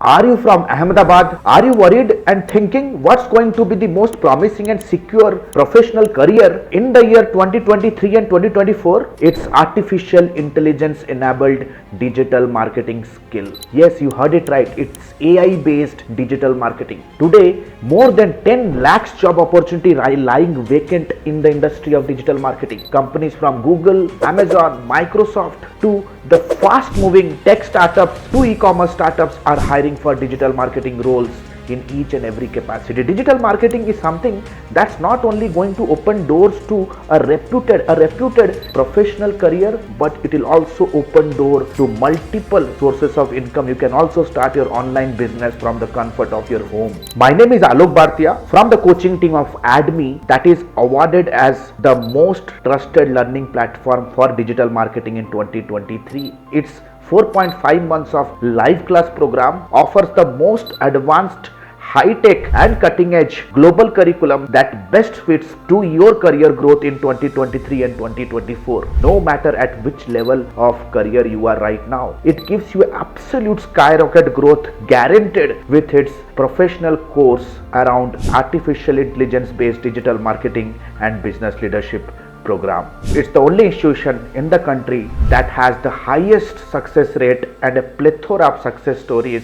Are you from Ahmedabad? Are you worried and thinking what's going to be the most promising and secure professional career in the year 2023 and 2024? It's artificial intelligence enabled digital marketing skill. Yes, you heard it right. It's AI based digital marketing. Today, more than 10 lakhs job opportunity lying vacant in the industry of digital marketing. Companies from Google, Amazon, Microsoft to the fast moving tech startups to e-commerce startups are hiring for digital marketing roles in each and every capacity. Digital marketing is something that's not only going to open doors to a reputed professional career, but it will also open doors to multiple sources of income. You can also start your online business from the comfort of your home. My name is Alok Bhartiya from the coaching team of AADME, that is awarded as the most trusted learning platform for digital marketing in 2023. It's 4.5 months of live class program, offers the most advanced, high-tech and cutting-edge global curriculum that best fits to your career growth in 2023 and 2024, no matter at which level of career you are right now. It gives you absolute skyrocket growth guaranteed with its professional course around artificial intelligence based digital marketing and business leadership program. It's the only institution in the country that has the highest success rate and a plethora of success stories.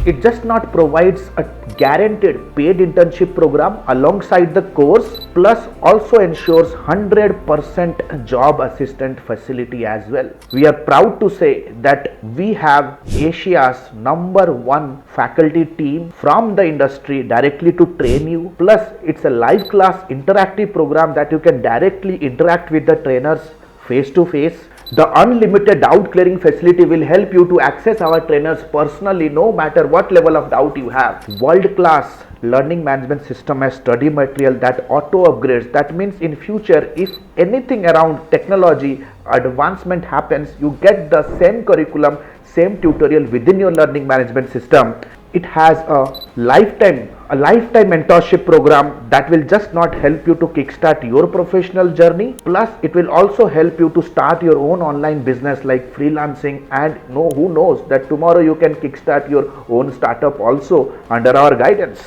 It just not provides a guaranteed paid internship program alongside the course, plus also ensures 100% job assistant facility as well. We are proud to say that we have Asia's #1 faculty team from the industry directly to train you. Plus, it's a live class interactive program that you can directly interact with the trainers face to face. The unlimited doubt clearing facility will help you to access our trainers personally, no matter what level of doubt you have. World class learning management system as study material that auto upgrades. That means in future, if anything around technology advancement happens, you get the same curriculum, same tutorial within your learning management system. It has a lifetime mentorship program that will just not help you to kickstart your professional journey, plus it will also help you to start your own online business like freelancing, and who knows that tomorrow you can kickstart your own startup also under our guidance.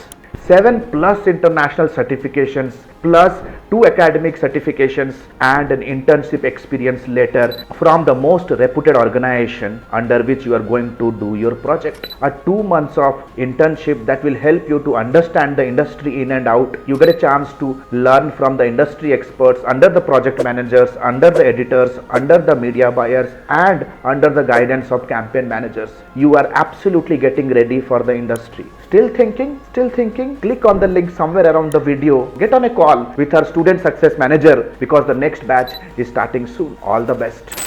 7+ international certifications, plus 2 academic certifications and an internship experience letter from the most reputed organization under which you are going to do your project. A 2 months of internship that will help you to understand the industry in and out. You get a chance to learn from the industry experts, under the project managers, under the editors, under the media buyers, and under the guidance of campaign managers. You are absolutely getting ready for the industry. Still thinking? Click on the link somewhere around the video. Get on a call with our student success manager because the next batch is starting soon. All the best.